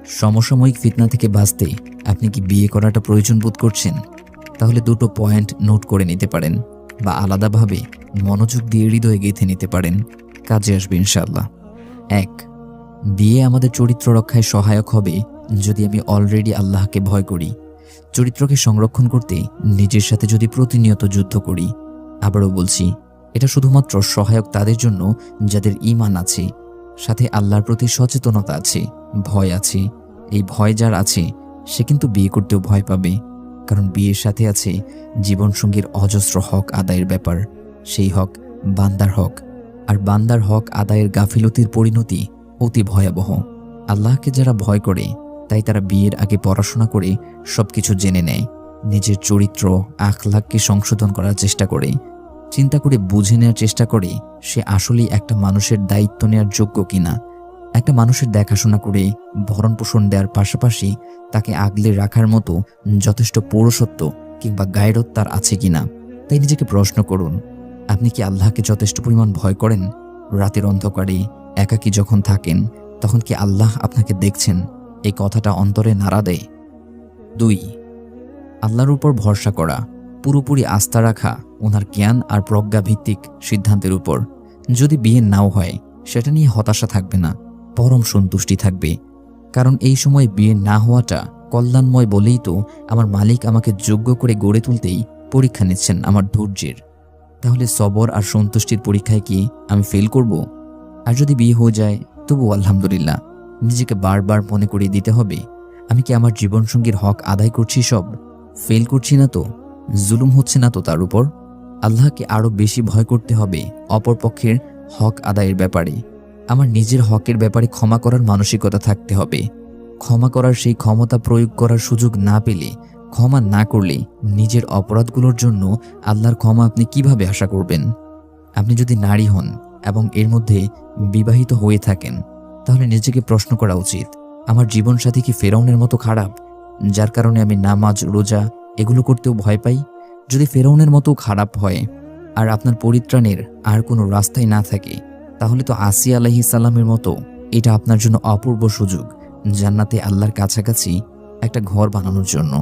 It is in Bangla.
সমসাময়িক ফিতনা থেকে বাঁচতে আপনি কি বিয়ে করাটা প্রয়োজন বোধ করছেন? তাহলে দুটো পয়েন্ট নোট করে নিতে পারেন বা আলাদাভাবে মনোযোগ দিয়ে হৃদয়ে গেঁথে নিতে পারেন, কাজে আসবে ইনশাআল্লাহ। 1, বিয়ে আমাদের চরিত্র রক্ষায় সহায়ক হবে যদি আমি অলরেডি আল্লাহকে ভয় করি। চরিত্রকে সংরক্ষণ করতে নিজের সাথে যদি প্রতিনিয়ত যুদ্ধ করি। আবারও বলছি, এটা শুধুমাত্র সহায়ক তাদের জন্য যাদের ঈমান আছে, সাথে আল্লাহর প্রতি সচেতনতা আছে, ভয় আছে। এই ভয় যার আছে সে কিন্তু বিয়ে করতেও ভয় পাবে, কারণ বিয়ের সাথে আছে জীবনসঙ্গীর অজস্র হক আদায়ের ব্যাপার। সেই হক বান্দার হক, আর বান্দার হক আদায়ের গাফিলতির পরিণতি অতি ভয়াবহ। আল্লাহকে যারা ভয় করে তাই তারা বিয়ের আগে পড়াশোনা করে সবকিছু জেনে নেয়, নিজের চরিত্র আখলাককে সংশোধন করার চেষ্টা করে, চিন্তা করে বুঝে নেওয়ার চেষ্টা করে সে আসলেই একটা মানুষের দায়িত্ব নেওয়ার যোগ্য কিনা। একটা মানুষের দেখাশোনা করে ভরণ পোষণ দেওয়ার পাশাপাশি তাকে আগলে রাখার মতো যথেষ্ট পৌরসত্ব কিংবা গায়রত তার আছে কিনা। তাই নিজেকে প্রশ্ন করুন, আপনি কি আল্লাহকে যথেষ্ট পরিমাণ ভয় করেন? রাতের অন্ধকারে একাকী যখন থাকেন তখন কি আল্লাহ আপনাকে দেখছেন? এই কথাটা অন্তরে নাড়া দেয়। 2, আল্লাহর উপর ভরসা করা, পুরোপুরি আস্থা রাখা ওনার জ্ঞান আর প্রজ্ঞা ভিত্তিক সিদ্ধান্তের উপর। যদি বিয়ে নাও হয় সেটা নিয়ে হতাশা থাকবে না, পরম সন্তুষ্টি থাকবে। কারণ এই সময় বিয়ে না হওয়াটা কল্যাণময় বলেই তো আমার মালিক আমাকে যোগ্য করে গড়ে তুলতেই পরীক্ষা নিচ্ছেন আমার ধৈর্যের। তাহলে সবর আর সন্তুষ্টির পরীক্ষায় কি আমি ফেল করব? আর যদি বিয়ে হয়ে যায় তবু আলহামদুলিল্লাহ। নিজেকে বারবার মনে করিয়ে দিতে হবে, আমি কি আমার জীবনসঙ্গীর হক আদায় করছি? সব ফেল করছি না তো? জুলুম হচ্ছে না তো তার উপর? আল্লাহকে আরও বেশি ভয় করতে হবে অপরপক্ষের হক আদায়ের ব্যাপারে। আমার নিজের হকের ব্যাপারে ক্ষমা করার মানসিকতা থাকতে হবে। ক্ষমা করার সেই ক্ষমতা প্রয়োগ করার সুযোগ না পেলে, ক্ষমা না করলে নিজের অপরাধগুলোর জন্য আল্লাহর ক্ষমা আপনি কিভাবে আশা করবেন? আপনি যদি নারী হন এবং এর মধ্যে বিবাহিত হয়ে থাকেন তাহলে নিজেকে প্রশ্ন করা উচিত, আমার জীবনসাথী কি ফেরাউনের মতো খারাপ, যার কারণে আমি নামাজ রোজা এগুলো করতেও ভয় পাই? যদি ফেরাউনের মতো খারাপ হয় আর আপনার পরিত্রাণের আর কোনো রাস্তাই না থাকে, তাহলে তো আসিয়া আলাইহিস সালামের মতো এটা আপনার জন্য অপূর্ব সুযোগ জান্নাতে আল্লাহর কাছাকাছি একটা ঘর বানানোর জন্য।